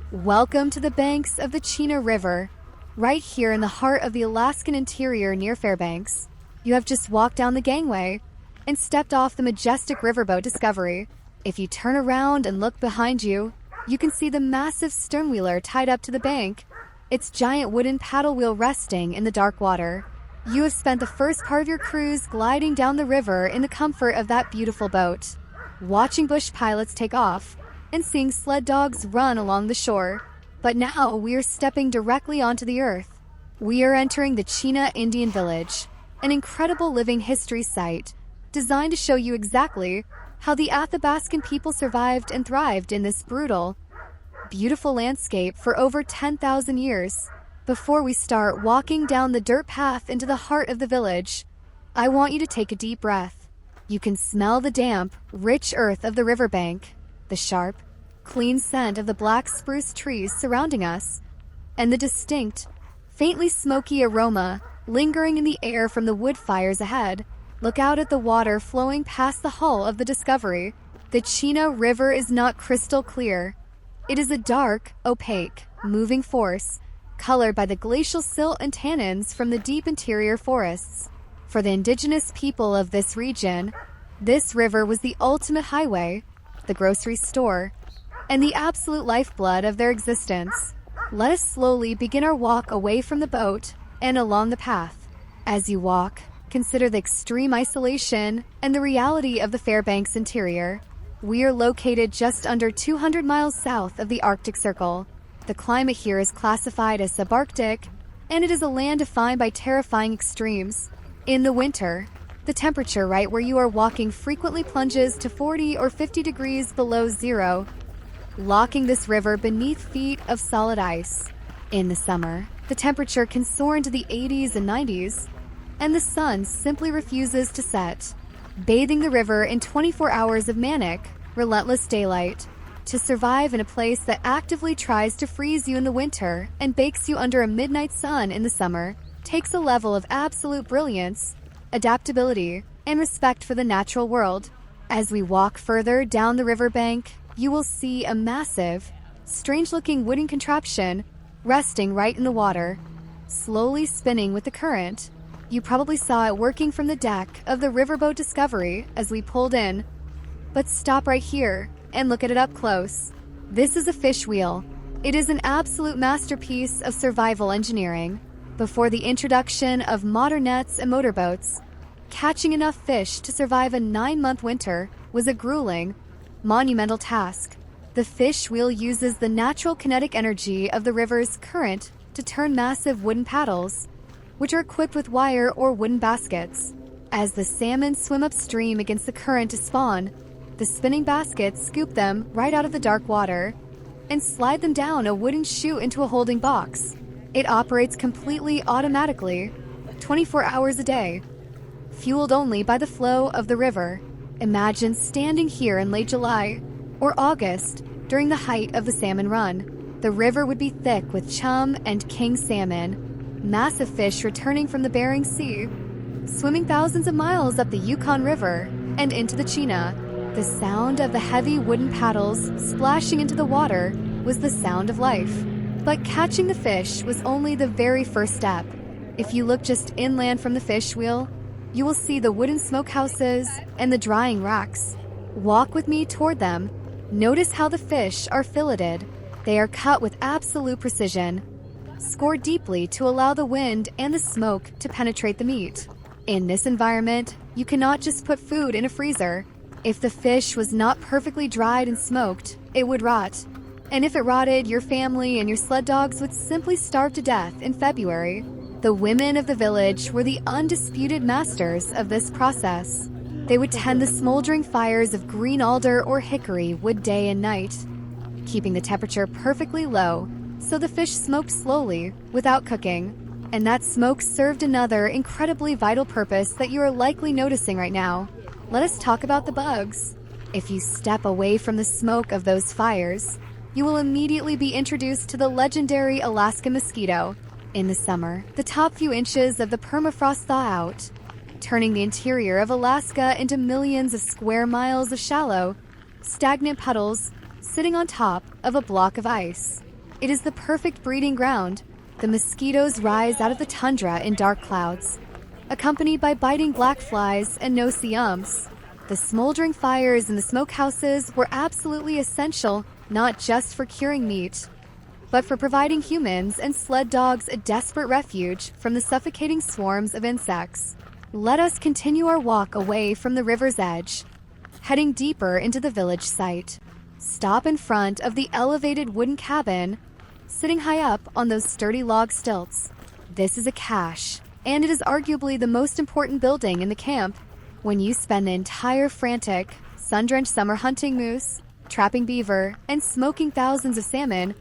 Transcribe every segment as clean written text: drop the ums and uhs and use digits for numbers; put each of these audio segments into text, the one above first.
Welcome to the banks of the Chena River, right here in the heart of the Alaskan interior near Fairbanks. You have just walked down the gangway and stepped off the majestic Riverboat Discovery. If you turn around and look behind you, you can see the massive sternwheeler tied up to the bank, its giant wooden paddle wheel resting in the dark water. You have spent the first part of your cruise gliding down the river in the comfort of that beautiful boat, watching bush pilots take off and seeing sled dogs run along the shore. But now we are stepping directly onto the earth. We are entering the Chena Indian Village, an incredible living history site designed to show you exactly how the Athabascan people survived and thrived in this brutal, beautiful landscape for over 10,000 years. Before we start walking down the dirt path into the heart of the village, I want you to take a deep breath. You can smell the damp, rich earth of the riverbank, the sharp, clean scent of the black spruce trees surrounding us, and the distinct, faintly smoky aroma lingering in the air from the wood fires ahead. Look out at the water flowing past the hull of the Discovery. The Chena River is not crystal clear. It is a dark, opaque, moving force, colored by the glacial silt and tannins from the deep interior forests. For the indigenous people of this region, this river was the ultimate highway, the grocery store, and the absolute lifeblood of their existence. Let us slowly begin our walk away from the boat and along the path. As you walk, consider the extreme isolation and the reality of the Fairbanks interior. We are located just under 200 miles south of the Arctic Circle. The climate here is classified as subarctic, and it is a land defined by terrifying extremes. In the winter, the temperature right where you are walking frequently plunges to 40 or 50 degrees below zero, locking this river beneath feet of solid ice. In the summer, the temperature can soar into the 80s and 90s, and the sun simply refuses to set, bathing the river in 24 hours of manic, relentless daylight. To survive in a place that actively tries to freeze you in the winter and bakes you under a midnight sun in the summer takes a level of absolute brilliance, adaptability, and respect for the natural world. As we walk further down the riverbank, you will see a massive, strange-looking wooden contraption resting right in the water, slowly spinning with the current. You probably saw it working from the deck of the Riverboat Discovery as we pulled in. But stop right here and look at it up close. This is a fish wheel. It is an absolute masterpiece of survival engineering. Before the introduction of modern nets and motorboats, catching enough fish to survive a 9-month winter was a grueling, monumental task. The fish wheel uses the natural kinetic energy of the river's current to turn massive wooden paddles, which are equipped with wire or wooden baskets. As the salmon swim upstream against the current to spawn, the spinning baskets scoop them right out of the dark water and slide them down a wooden chute into a holding box. It operates completely automatically, 24 hours a day, fueled only by the flow of the river. Imagine standing here in late July or August during the height of the salmon run. The river would be thick with chum and king salmon, massive fish returning from the Bering Sea, swimming thousands of miles up the Yukon River and into the Chena. The sound of the heavy wooden paddles splashing into the water was the sound of life. But catching the fish was only the very first step. If you look just inland from the fish wheel, you will see the wooden smokehouses and the drying racks. Walk with me toward them. Notice how the fish are filleted. They are cut with absolute precision, scored deeply to allow the wind and the smoke to penetrate the meat. In this environment, you cannot just put food in a freezer. If the fish was not perfectly dried and smoked, it would rot. And if it rotted, your family and your sled dogs would simply starve to death in February. The women of the village were the undisputed masters of this process. They would tend the smoldering fires of green alder or hickory wood day and night, keeping the temperature perfectly low so the fish smoked slowly without cooking. And that smoke served another incredibly vital purpose that you are likely noticing right now. Let us talk about the bugs. If you step away from the smoke of those fires, you will immediately be introduced to the legendary Alaskan mosquito. In the summer, the top few inches of the permafrost thaw out, turning the interior of Alaska into millions of square miles of shallow, stagnant puddles sitting on top of a block of ice. It is the perfect breeding ground. The mosquitoes rise out of the tundra in dark clouds, accompanied by biting black flies and no-see-ums. The smoldering fires in the smokehouses were absolutely essential, not just for curing meat, but for providing humans and sled dogs a desperate refuge from the suffocating swarms of insects. Let us continue our walk away from the river's edge, heading deeper into the village site. Stop in front of the elevated wooden cabin, sitting high up on those sturdy log stilts. This is a cache, and it is arguably the most important building in the camp. When you spend the entire frantic, sun-drenched summer hunting moose, trapping beaver, and smoking thousands of salmon,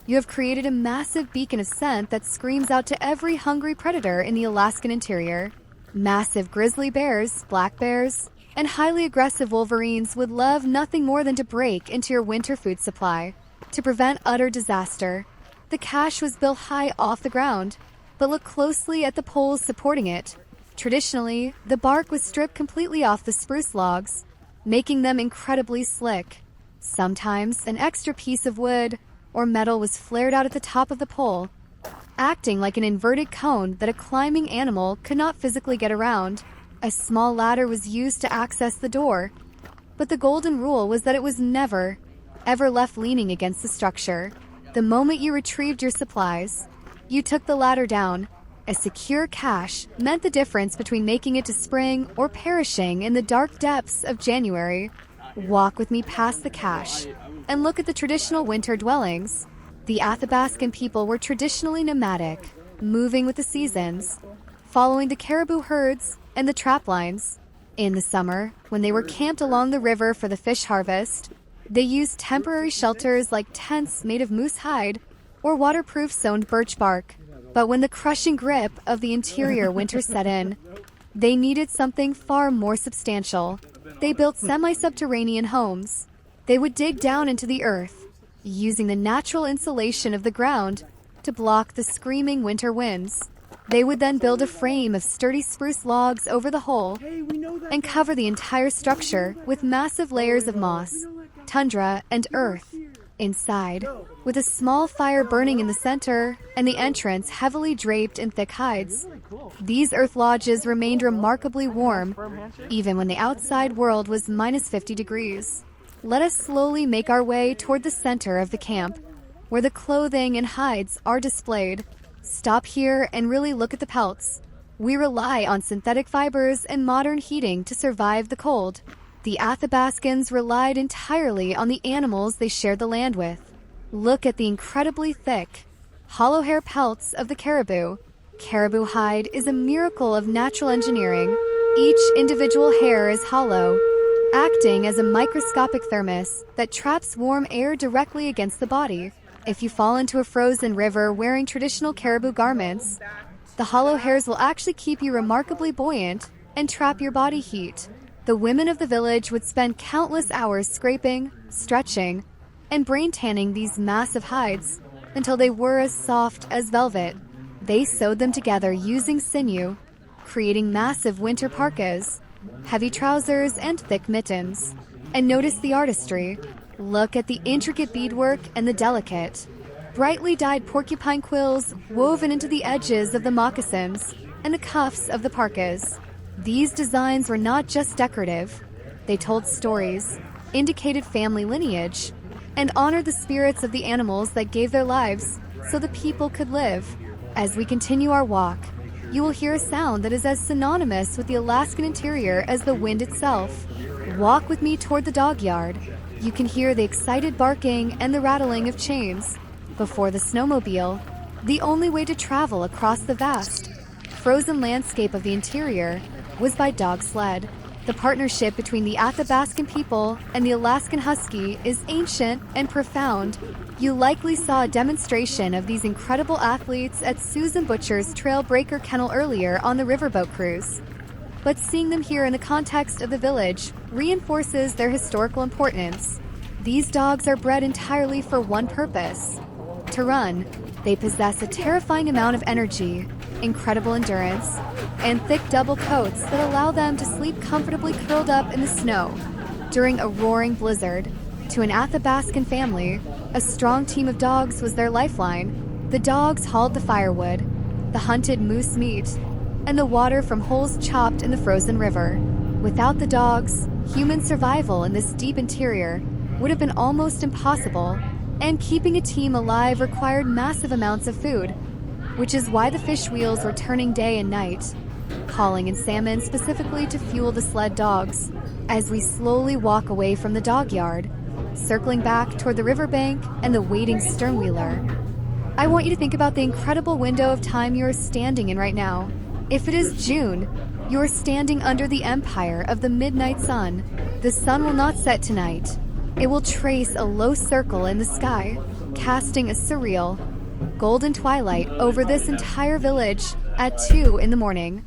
you have created a massive beacon of scent that screams out to every hungry predator in the Alaskan interior. Massive grizzly bears, black bears, and highly aggressive wolverines would love nothing more than to break into your winter food supply. To prevent utter disaster, the cache was built high off the ground, but look closely at the poles supporting it. Traditionally, the bark was stripped completely off the spruce logs, making them incredibly slick. Sometimes an extra piece of wood or metal was flared out at the top of the pole, acting like an inverted cone that a climbing animal could not physically get around. A small ladder was used to access the door, but the golden rule was that it was never, ever left leaning against the structure. The moment you retrieved your supplies, you took the ladder down. A secure cache meant the difference between making it to spring or perishing in the dark depths of January. Walk with me past the cache and look at the traditional winter dwellings. The Athabascan people were traditionally nomadic, moving with the seasons, following the caribou herds and the trap lines. In the summer, when they were camped along the river for the fish harvest, they used temporary shelters like tents made of moose hide or waterproof sewn birch bark. But when the crushing grip of the interior winter set in, they needed something far more substantial. They built semi-subterranean homes. They would dig down into the earth, using the natural insulation of the ground to block the screaming winter winds. They would then build a frame of sturdy spruce logs over the hole and cover the entire structure with massive layers of moss, tundra, and earth. Inside, with a small fire burning in the center and the entrance heavily draped in thick hides, these earth lodges remained remarkably warm, even when the outside world was minus 50 degrees. Let us slowly make our way toward the center of the camp, where the clothing and hides are displayed. Stop here and really look at the pelts. We rely on synthetic fibers and modern heating to survive the cold. The Athabascans relied entirely on the animals they shared the land with. Look at the incredibly thick, hollow hair pelts of the caribou. Caribou hide is a miracle of natural engineering. Each individual hair is hollow, acting as a microscopic thermos that traps warm air directly against the body. If you fall into a frozen river wearing traditional caribou garments, the hollow hairs will actually keep you remarkably buoyant and trap your body heat. The women of the village would spend countless hours scraping, stretching, and brain tanning these massive hides until they were as soft as velvet. They sewed them together using sinew, creating massive winter parkas, heavy trousers, and thick mittens. And notice the artistry. Look at the intricate beadwork and the delicate, brightly dyed porcupine quills woven into the edges of the moccasins and the cuffs of the parkas. These designs were not just decorative. They told stories, indicated family lineage, and honored the spirits of the animals that gave their lives so the people could live. As we continue our walk, you will hear a sound that is as synonymous with the Alaskan interior as the wind itself. Walk with me toward the dog yard. You can hear the excited barking and the rattling of chains. Before the snowmobile, the only way to travel across the vast, frozen landscape of the interior was by dog sled. The partnership between the Athabascan people and the Alaskan Husky is ancient and profound. You likely saw a demonstration of these incredible athletes at Susan Butcher's Trailbreaker Kennel earlier on the Riverboat cruise. But seeing them here in the context of the village reinforces their historical importance. These dogs are bred entirely for one purpose: to run. They possess a terrifying amount of energy, incredible endurance, and thick double coats that allow them to sleep comfortably curled up in the snow during a roaring blizzard. To an Athabascan family, a strong team of dogs was their lifeline. The dogs hauled the firewood, the hunted moose meat, and the water from holes chopped in the frozen river. Without the dogs, human survival in this deep interior would have been almost impossible, and keeping a team alive required massive amounts of food, which is why the fish wheels were turning day and night, calling in salmon specifically to fuel the sled dogs. As we slowly walk away from the dog yard, circling back toward the riverbank and the waiting sternwheeler, I want you to think about the incredible window of time you are standing in right now. If it is June, you are standing under the empire of the midnight sun. The sun will not set tonight. It will trace a low circle in the sky, casting a surreal, golden twilight over this entire village at 2 in the morning.